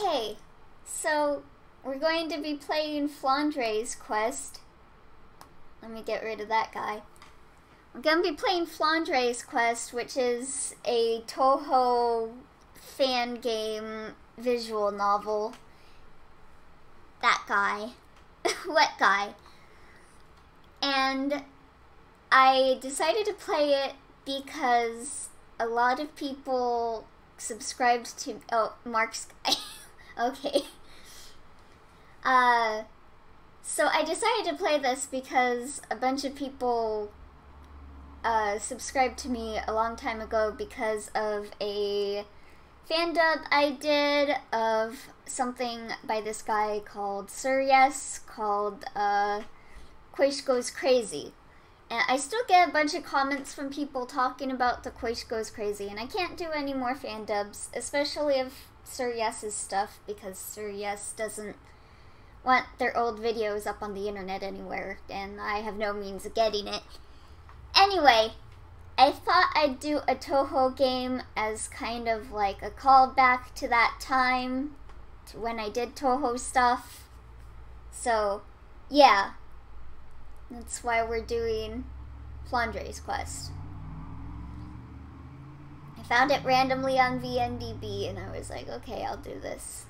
Okay, so we're going to be playing Flandre's quest. Let me get rid of that guy. We're going to be playing Flandre's quest, which is a Touhou fan game visual novel. That guy. What guy? And I decided to play it because a lot of people subscribed to... Oh, Mark's guy. Okay. So I decided to play this because a bunch of people subscribed to me a long time ago because of a fan dub I did of something by this guy called Sir Yes, called Quish Goes Crazy. And I still get a bunch of comments from people talking about the Quish Goes Crazy, and I can't do any more fan dubs, especially of Sir Yes's stuff, because Sir Yes doesn't want their old videos up on the internet anywhere, and I have no means of getting it. Anyway, I thought I'd do a Touhou game as kind of like a callback to that time, to when I did Touhou stuff. So, yeah. That's why we're doing Flandre's quest. I found it randomly on VNDB and I was like, okay, I'll do this.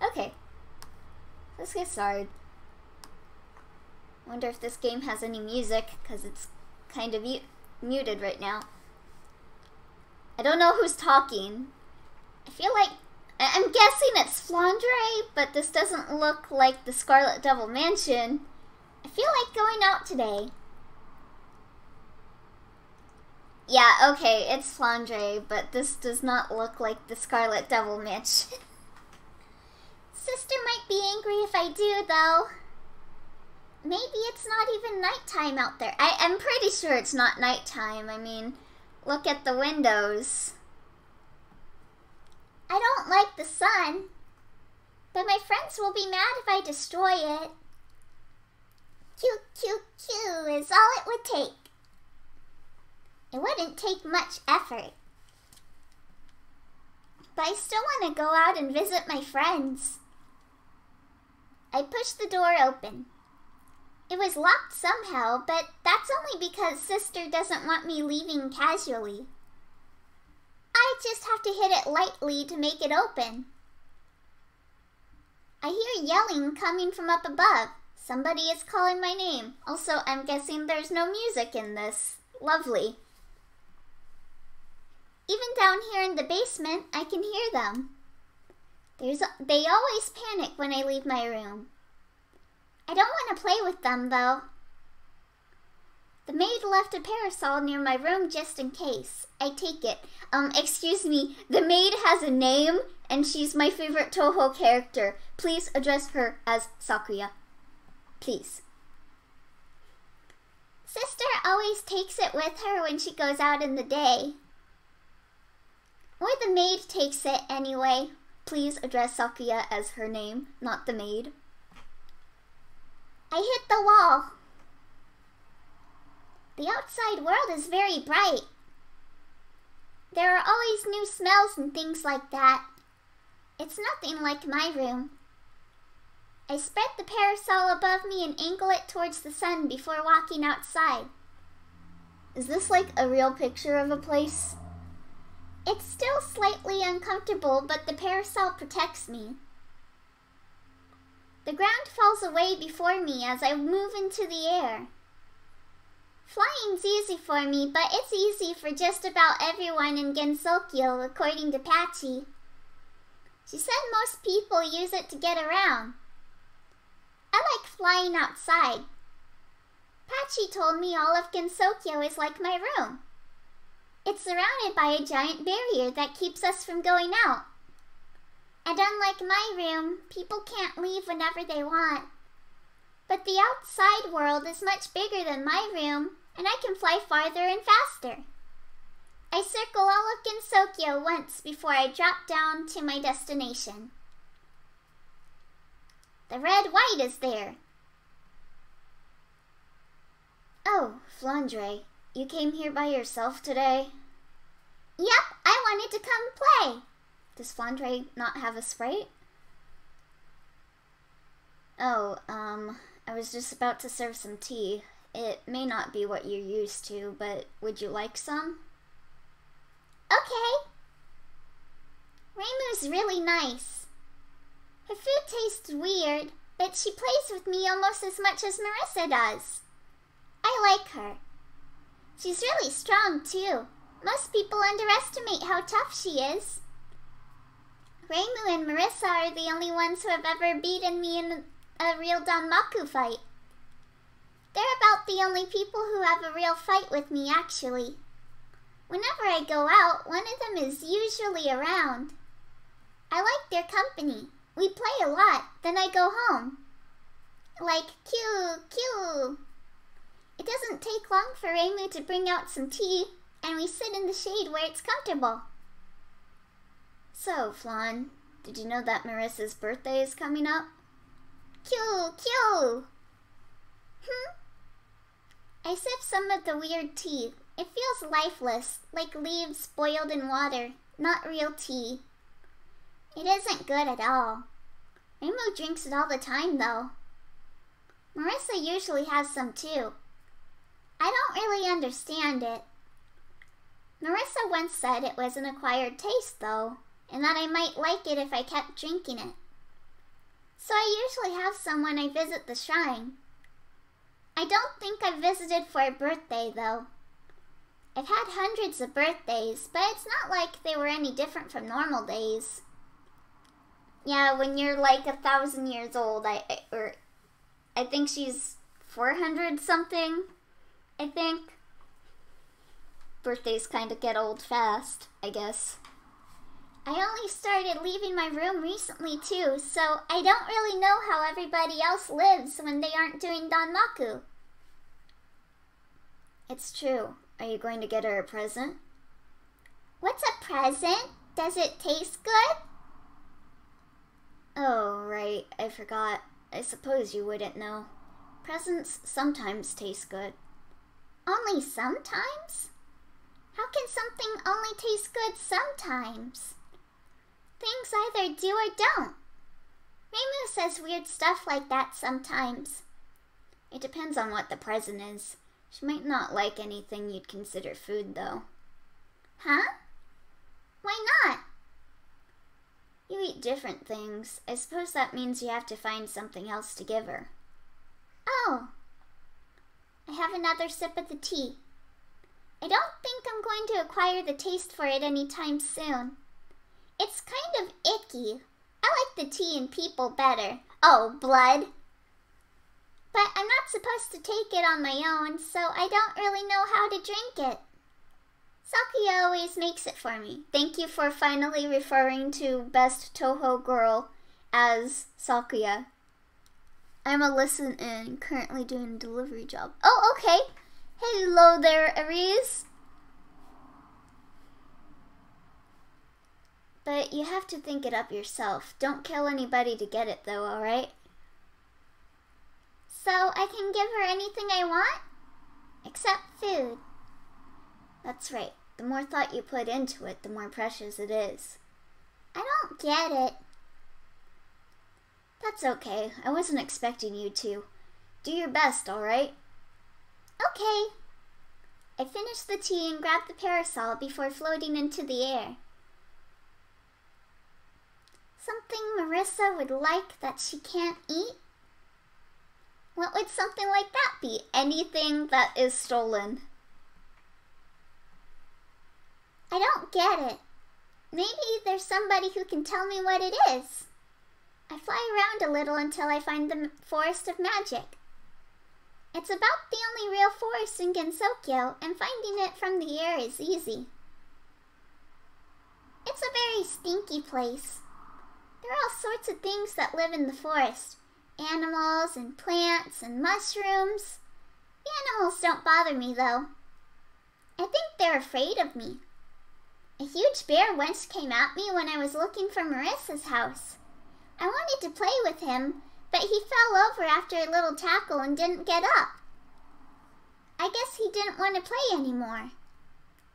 Okay, let's get started. Wonder if this game has any music, because it's kind of muted right now. I don't know who's talking. I feel like... I'm guessing it's Flandre, but this doesn't look like the Scarlet Devil Mansion. I feel like going out today. Yeah, okay, it's Flandre, but this does not look like the Scarlet Devil Mansion. Sister might be angry if I do, though. Maybe it's not even nighttime out there. I'm pretty sure it's not nighttime. I mean, look at the windows. I don't like the sun, but my friends will be mad if I destroy it. Q, Q, Q is all it would take. It wouldn't take much effort. But I still want to go out and visit my friends. I pushed the door open. It was locked somehow, but that's only because Sister doesn't want me leaving casually. I just have to hit it lightly to make it open. I hear yelling coming from up above. Somebody is calling my name. Also, I'm guessing there's no music in this. Lovely. Even down here in the basement, I can hear them. They always panic when I leave my room. I don't want to play with them, though. The maid left a parasol near my room just in case. I take it. Excuse me, the maid has a name, and she's my favorite Touhou character. Please address her as Sakuya. Please. Sister always takes it with her when she goes out in the day. Or the maid takes it anyway. Please address Sakuya as her name, not the maid. I hit the wall. The outside world is very bright. There are always new smells and things like that. It's nothing like my room. I spread the parasol above me and angle it towards the sun before walking outside. Is this like a real picture of a place? It's still slightly uncomfortable, but the parasol protects me. The ground falls away before me as I move into the air. Flying's easy for me, but it's easy for just about everyone in Gensokyo, according to Patchy. She said most people use it to get around. I like flying outside. Patchy told me all of Gensokyo is like my room. It's surrounded by a giant barrier that keeps us from going out. And unlike my room, people can't leave whenever they want. But the outside world is much bigger than my room, and I can fly farther and faster. I circle all of Gensokyo once before I drop down to my destination. The red white is there. Oh, Flandre, you came here by yourself today? Yep, I wanted to come play. Does Flandre not have a Sprite? Oh, I was just about to serve some tea. It may not be what you're used to, but would you like some? Okay. Reimu's really nice. Her food tastes weird, but she plays with me almost as much as Nerissa does. I like her. She's really strong, too. Most people underestimate how tough she is. Reimu and Nerissa are the only ones who have ever beaten me in a real Danmaku fight. They're about the only people who have a real fight with me, actually. Whenever I go out, one of them is usually around. I like their company. We play a lot, then I go home. Like, cue. It doesn't take long for Reimu to bring out some tea, and we sit in the shade where it's comfortable. So, Flan, did you know that Marissa's birthday is coming up? Cue. I sip some of the weird tea. It feels lifeless, like leaves boiled in water, not real tea. It isn't good at all. Reimu drinks it all the time, though. Nerissa usually has some, too. I don't really understand it. Nerissa once said it was an acquired taste, though, and that I might like it if I kept drinking it. So I usually have some when I visit the shrine. I don't think I've visited for a birthday, though. I've had hundreds of birthdays, but it's not like they were any different from normal days. Yeah, when you're like 1,000 years old, I think she's 400 something, I think. Birthdays kind of get old fast, I guess. I only started leaving my room recently, too, so I don't really know how everybody else lives when they aren't doing Danmaku. It's true. Are you going to get her a present? What's a present? Does it taste good? Oh, right. I forgot. I suppose you wouldn't know. Presents sometimes taste good. Only sometimes? How can something only taste good sometimes? Things either do or don't. Reimu says weird stuff like that sometimes. It depends on what the present is. She might not like anything you'd consider food, though. Huh? Why not? You eat different things. I suppose that means you have to find something else to give her. Oh. I have another sip of the tea. I don't think I'm going to acquire the taste for it anytime soon. It's kind of icky. I like the tea and people better. Oh, blood. But I'm not supposed to take it on my own, so I don't really know how to drink it. Sakuya always makes it for me. Thank you for finally referring to Best Touhou Girl as Sakuya. I'm a listen-in, currently doing a delivery job. Oh, okay. Hello there, Aries. But you have to think it up yourself. Don't kill anybody to get it, though, alright? So I can give her anything I want? Except food. That's right. The more thought you put into it, the more precious it is. I don't get it. That's okay. I wasn't expecting you to. Do your best, alright? Okay. I finished the tea and grabbed the parasol before floating into the air. Something Nerissa would like that she can't eat? What would something like that be? Anything that is stolen. I don't get it. Maybe there's somebody who can tell me what it is. I fly around a little until I find the Forest of Magic. It's about the only real forest in Gensokyo, and finding it from the air is easy. It's a very stinky place. There are all sorts of things that live in the forest. Animals and plants and mushrooms. The animals don't bother me, though. I think they're afraid of me. A huge bear once came at me when I was looking for Marissa's house. I wanted to play with him, but he fell over after a little tackle and didn't get up. I guess he didn't want to play anymore.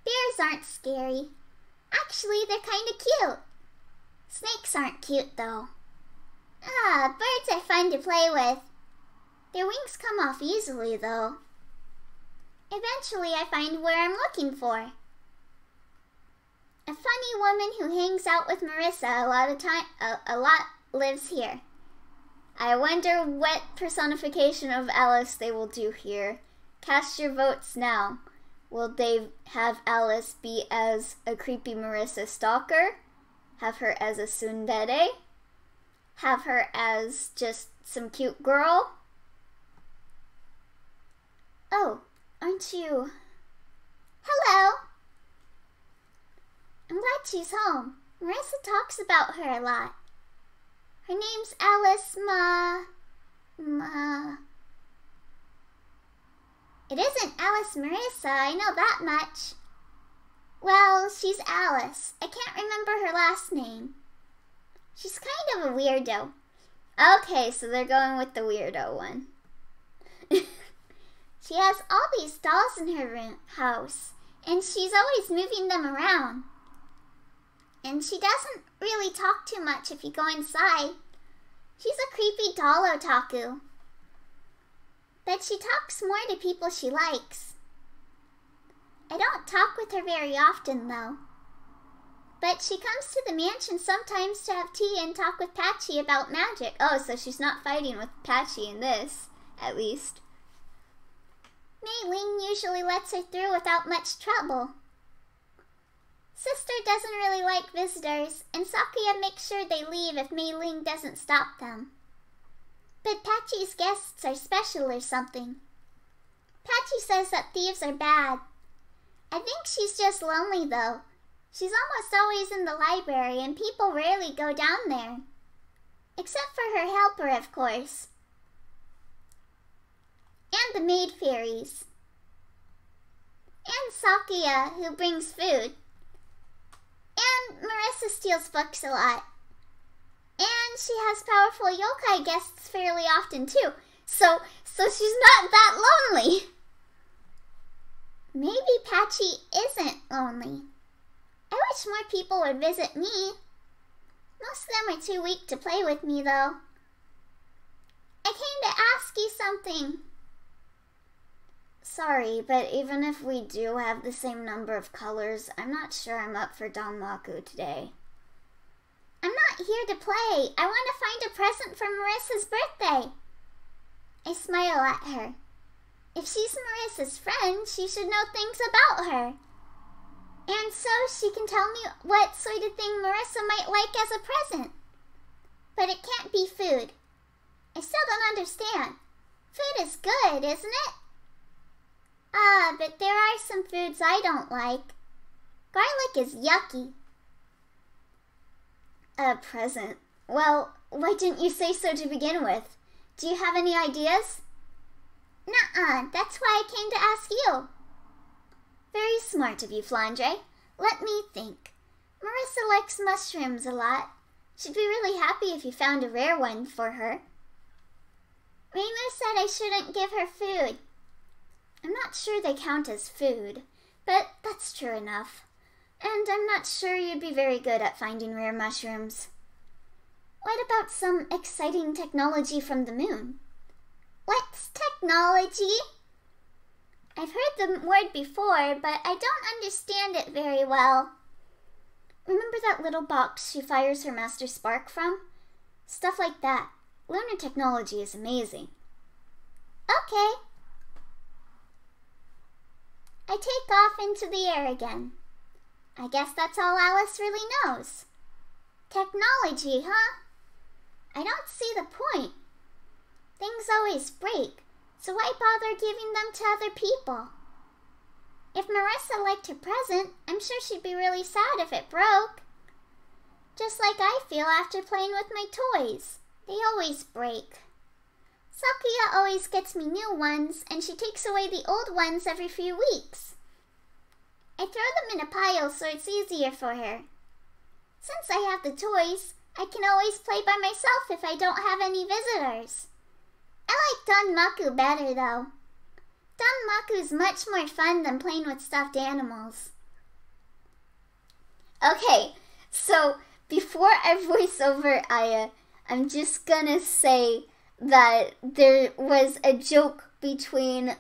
Bears aren't scary. Actually, they're kind of cute. Snakes aren't cute, though. Birds are fun to play with. Their wings come off easily, though. Eventually, I find where I'm looking for. A funny woman who hangs out with Nerissa a lot lives here. I wonder what personification of Alice they will do here. Cast your votes now. Will they have Alice be as a creepy Nerissa stalker? Have her as a tsundere? Have her as just some cute girl? Oh, aren't you? Hello! I'm glad she's home. Nerissa talks about her a lot. Her name's Alice It isn't Alice Nerissa, I know that much. Well, she's Alice. I can't remember her last name. She's kind of a weirdo. Okay, so they're going with the weirdo one. She has all these dolls in her house, and she's always moving them around. And she doesn't really talk too much if you go inside. She's a creepy doll otaku. But she talks more to people she likes. I don't talk with her very often, though. But she comes to the mansion sometimes to have tea and talk with Patchy about magic. Oh, so she's not fighting with Patchy in this, at least. Mei Ling usually lets her through without much trouble. Sister doesn't really like visitors, and Sakuya makes sure they leave if Mei Ling doesn't stop them. But Patchy's guests are special or something. Patchy says that thieves are bad. I think she's just lonely, though. She's almost always in the library, and people rarely go down there. Except for her helper, of course. And the maid fairies. And Sakuya, who brings food. And Nerissa steals books a lot. And she has powerful yokai guests fairly often, too. So she's not that lonely. Maybe Patchy isn't lonely. I wish more people would visit me. Most of them are too weak to play with me, though. I came to ask you something. Sorry, but even if we do have the same number of colors, I'm not sure I'm up for Danmaku today. I'm not here to play. I want to find a present for Nerissa's birthday. I smile at her. If she's Nerissa's friend, she should know things about her. And so she can tell me what sort of thing Nerissa might like as a present. But it can't be food. I still don't understand. Food is good, isn't it? But there are some foods I don't like. Garlic is yucky. A present? Well, why didn't you say so to begin with? Do you have any ideas? Nuh-uh, that's why I came to ask you. Very smart of you, Flandre. Let me think. Nerissa likes mushrooms a lot. She'd be really happy if you found a rare one for her. Reimu said I shouldn't give her food. I'm not sure they count as food, but that's true enough. And I'm not sure you'd be very good at finding rare mushrooms. What about some exciting technology from the moon? What's technology? I've heard the word before, but I don't understand it very well. Remember that little box she fires her master spark from? Stuff like that. Lunar technology is amazing. Okay. I take off into the air again. I guess that's all Alice really knows. Technology, huh? I don't see the point. Things always break, so why bother giving them to other people? If Nerissa liked her present, I'm sure she'd be really sad if it broke. Just like I feel after playing with my toys. They always break. Sakuya always gets me new ones, and she takes away the old ones every few weeks. I throw them in a pile so it's easier for her. Since I have the toys, I can always play by myself if I don't have any visitors. I like Danmaku better, though. Danmaku's much more fun than playing with stuffed animals. Okay, so before I voice over Aya, I'm just gonna say that there was a joke between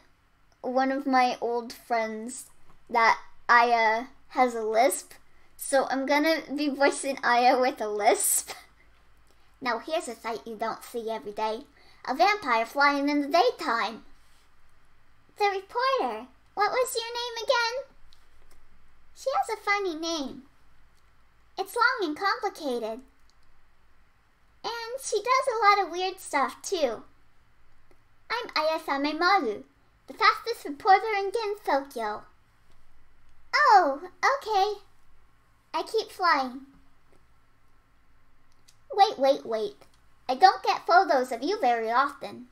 one of my old friends that Aya has a lisp, so I'm gonna be voicing Aya with a lisp. Now here's a sight you don't see every day. A vampire flying in the daytime. The reporter. What was your name again? She has a funny name. It's long and complicated. And she does a lot of weird stuff too. I'm Ayasame Maru, the fastest reporter in Gensokyo. Oh, okay. I keep flying. Wait. I don't get photos of you very often.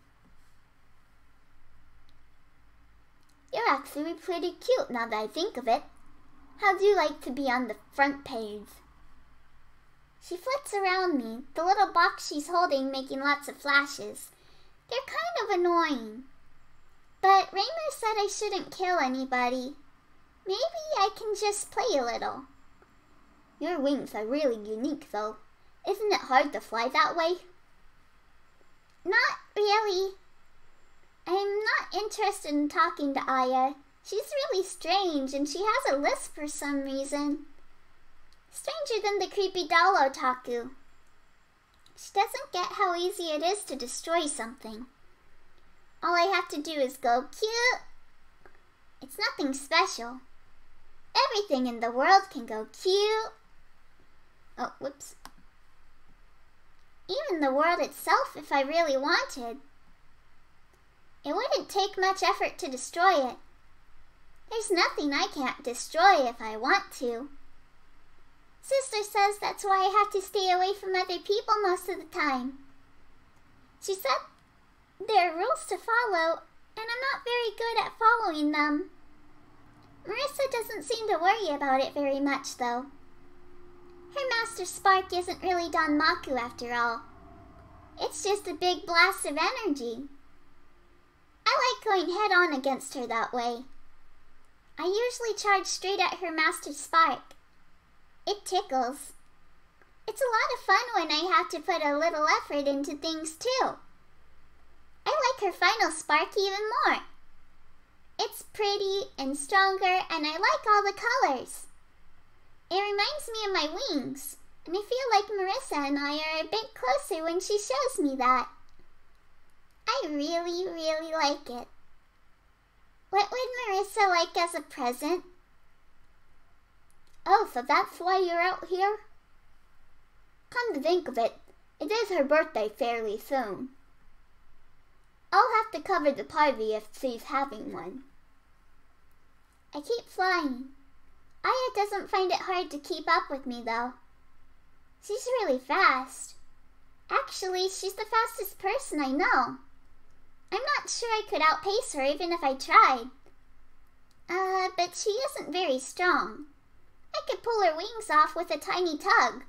You're actually pretty cute now that I think of it. How'd you like to be on the front page? She flits around me, the little box she's holding making lots of flashes. They're kind of annoying. But Raymer said I shouldn't kill anybody. Maybe I can just play a little. Your wings are really unique though. Isn't it hard to fly that way? Not really. I'm not interested in talking to Aya. She's really strange and she has a lisp for some reason. Stranger than the creepy doll otaku. She doesn't get how easy it is to destroy something. All I have to do is go cute. It's nothing special. Everything in the world can go cute. Oh, whoops. Even the world itself if I really wanted. It wouldn't take much effort to destroy it. There's nothing I can't destroy if I want to. Sister says that's why I have to stay away from other people most of the time. She said there are rules to follow, and I'm not very good at following them. Nerissa doesn't seem to worry about it very much, though. Her Master Spark isn't really Danmaku after all. It's just a big blast of energy. I like going head-on against her that way. I usually charge straight at her Master Spark. It tickles. It's a lot of fun when I have to put a little effort into things too. I like her final spark even more. It's pretty and stronger and I like all the colors. It reminds me of my wings, and I feel like Nerissa and I are a bit closer when she shows me that. I really, really like it. What would Nerissa like as a present? Oh, so that's why you're out here? Come to think of it, it is her birthday fairly soon. I'll have to cover the party if she's having one. I keep flying. Aya doesn't find it hard to keep up with me, though. She's really fast. Actually, she's the fastest person I know. I'm not sure I could outpace her even if I tried. But she isn't very strong. I could pull her wings off with a tiny tug.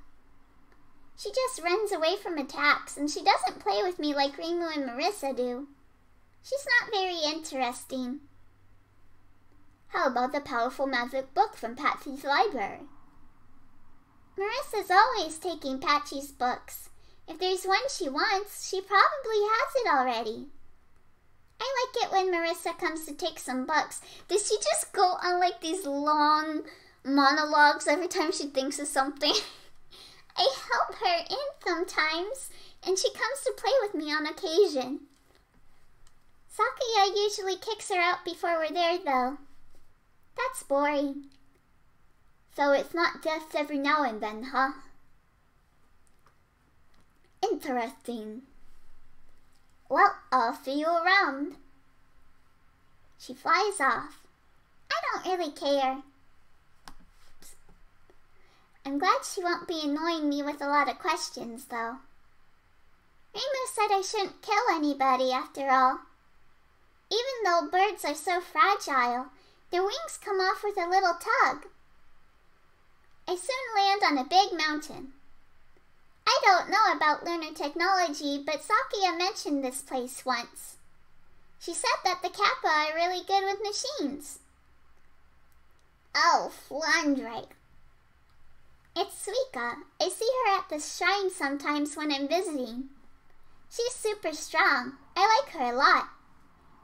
She just runs away from attacks, and she doesn't play with me like Reimu and Nerissa do. She's not very interesting. How about the powerful magic book from Patsy's library? Nerissa's always taking Patsy's books. If there's one she wants, she probably has it already. I like it when Nerissa comes to take some books. Does she just go on like these long monologues every time she thinks of something? I help her in sometimes, and she comes to play with me on occasion. Sakuya usually kicks her out before we're there, though. That's boring. So it's not just every now and then, huh? Interesting. Well, I'll see you around. She flies off. I don't really care. I'm glad she won't be annoying me with a lot of questions, though. Reimu said I shouldn't kill anybody, after all. Even though birds are so fragile, their wings come off with a little tug. I soon land on a big mountain. I don't know about lunar technology, but Sakuya mentioned this place once. She said that the Kappa are really good with machines. Oh, Flandre. It's Suika. I see her at the shrine sometimes when I'm visiting. She's super strong. I like her a lot.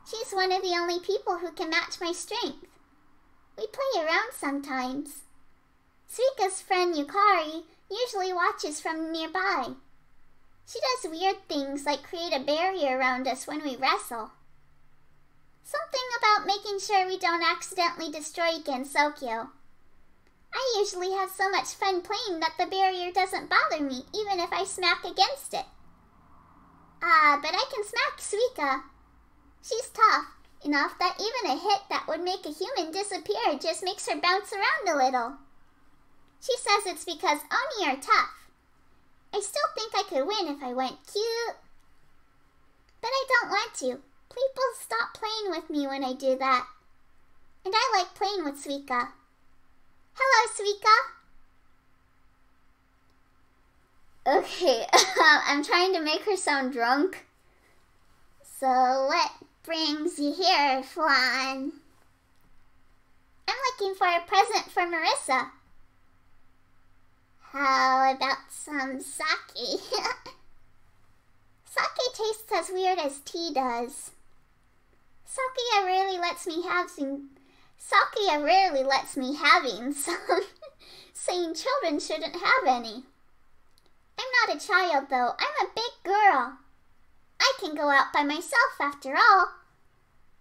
She's one of the only people who can match my strength. We play around sometimes. Suika's friend Yukari usually watches from nearby. She does weird things like create a barrier around us when we wrestle. Something about making sure we don't accidentally destroy Gensokyo. I usually have so much fun playing that the barrier doesn't bother me, even if I smack against it. But I can smack Suika. She's tough enough that even a hit that would make a human disappear just makes her bounce around a little. She says it's because Oni are tough. I still think I could win if I went cute. But I don't want to. People stop playing with me when I do that. And I like playing with Suika. Hello, Suika. Okay, I'm trying to make her sound drunk. So what brings you here, Flan? I'm looking for a present for Nerissa. How about some sake? Sake tastes as weird as tea does. Sake rarely lets me having some, saying children shouldn't have any. I'm not a child though, I'm a big girl. I can go out by myself after all.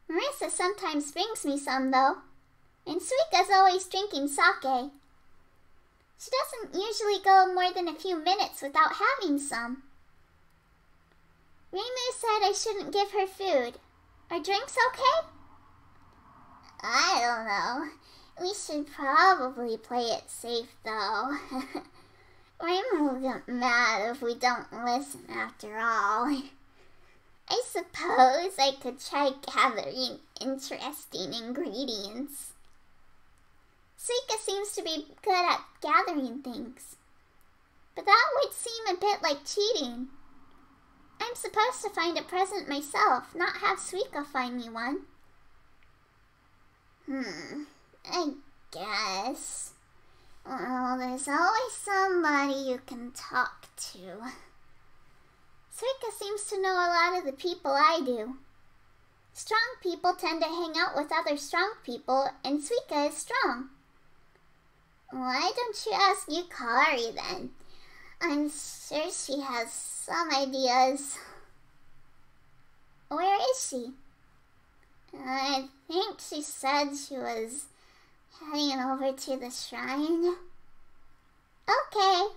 Nerissa sometimes brings me some though, and Suika's always drinking sake. She doesn't usually go more than a few minutes without having some. Reimu said I shouldn't give her food. Are drinks okay? I don't know. We should probably play it safe though. Reimu will get mad if we don't listen after all. I suppose I could try gathering interesting ingredients. Suika seems to be good at gathering things, but that would seem a bit like cheating. I'm supposed to find a present myself, not have Suika find me one. I guess. Well, there's always somebody you can talk to. Suika seems to know a lot of the people I do. Strong people tend to hang out with other strong people, and Suika is strong. Why don't you ask Yukari then? I'm sure she has some ideas. Where is she? I think she said she was heading over to the shrine. Okay.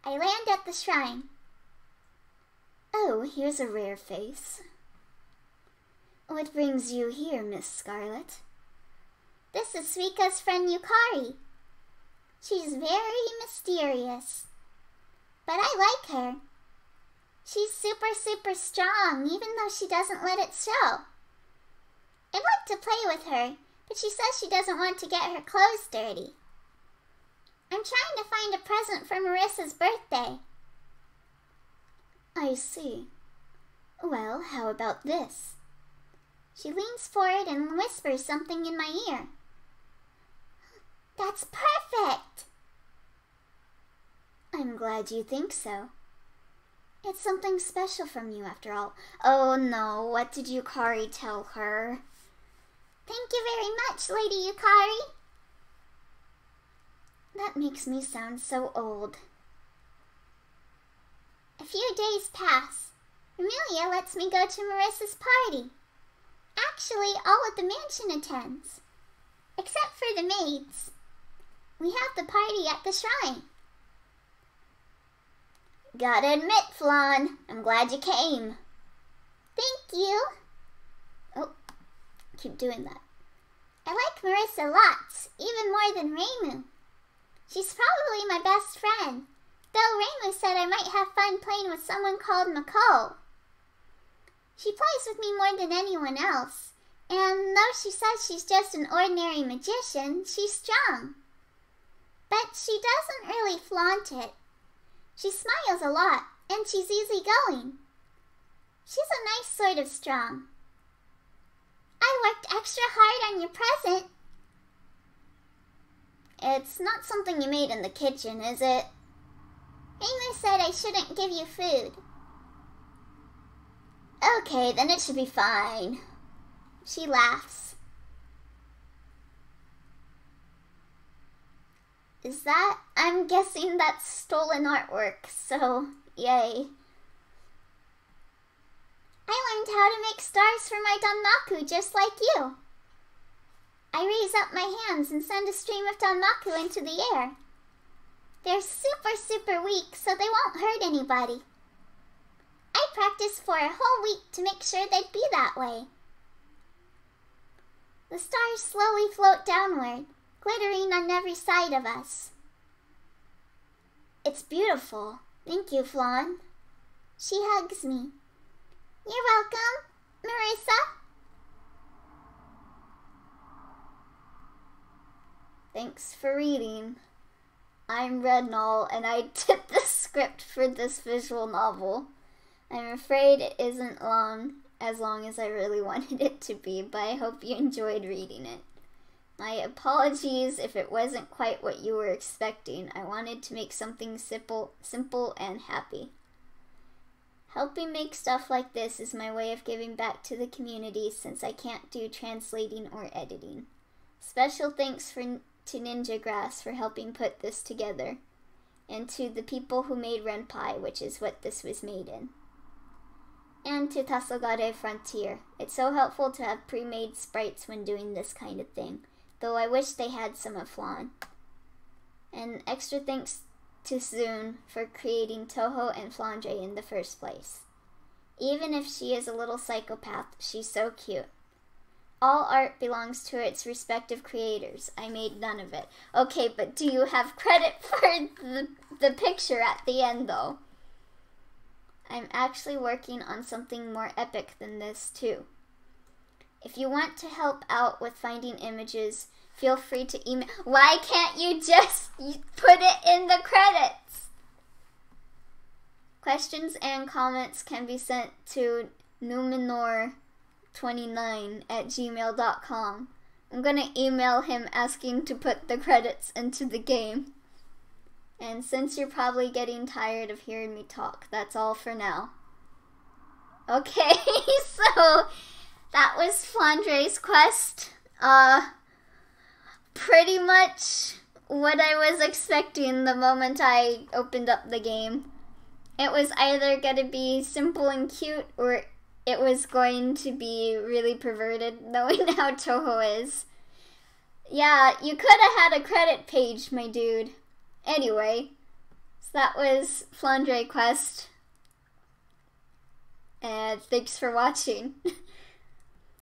I land at the shrine. Oh, here's a rare face. What brings you here, Miss Scarlet? This is Suika's friend Yukari. She's very mysterious, but I like her. She's super strong, even though she doesn't let it show. I'd like to play with her, but she says she doesn't want to get her clothes dirty. I'm trying to find a present for Nerissa's birthday. I see. Well, how about this? She leans forward and whispers something in my ear. That's perfect! I'm glad you think so. It's something special from you after all. Oh no, what did Yukari tell her? Thank you very much, Lady Yukari. That makes me sound so old. A few days pass. Amelia lets me go to Marissa's party. Actually, all of the mansion attends, except for the maids. We have the party at the shrine. Gotta admit, Flan, I'm glad you came. Thank you. Oh, keep doing that. I like Nerissa lots, even more than Reimu. She's probably my best friend, though Reimu said I might have fun playing with someone called Mako. She plays with me more than anyone else, and though she says she's just an ordinary magician, she's strong. But she doesn't really flaunt it. She smiles a lot, and she's easygoing. She's a nice sort of strong. I worked extra hard on your present. It's not something you made in the kitchen, is it? Amy said I shouldn't give you food. Okay, then it should be fine. She laughs. Is that? I'm guessing that's stolen artwork, so yay. I learned how to make stars for my danmaku just like you. I raise up my hands and send a stream of danmaku into the air. They're super weak, so they won't hurt anybody. I practiced for a whole week to make sure they'd be that way. The stars slowly float downward, glittering on every side of us. It's beautiful. Thank you, Flan. She hugs me. You're welcome, Nerissa. Thanks for reading. I'm Rednall, and I did the script for this visual novel. I'm afraid it isn't as long as I really wanted it to be, but I hope you enjoyed reading it. My apologies if it wasn't quite what you were expecting. I wanted to make something simple and happy. Helping make stuff like this is my way of giving back to the community since I can't do translating or editing. Special thanks to Ninja Grass for helping put this together, and to the people who made Renpai, which is what this was made in. And to Tasogare Frontier. It's so helpful to have pre-made sprites when doing this kind of thing, though I wish they had some of Flan. And extra thanks to Zune for creating Touhou and Flandre in the first place. Even if she is a little psychopath, she's so cute. All art belongs to its respective creators. I made none of it. Okay, but do you have credit for the picture at the end, though? I'm actually working on something more epic than this, too. If you want to help out with finding images, feel free to email. Why can't you just put it in the credits? Questions and comments can be sent to numenor29@gmail.com. I'm gonna email him asking to put the credits into the game. And since you're probably getting tired of hearing me talk, that's all for now. Okay, so that was Flandre's quest. Pretty much what I was expecting the moment I opened up the game. It was either gonna be simple and cute, or it was going to be really perverted, knowing how Touhou is. Yeah, you could have had a credit page, my dude. Anyway, so that was Flandre Quest, and thanks for watching.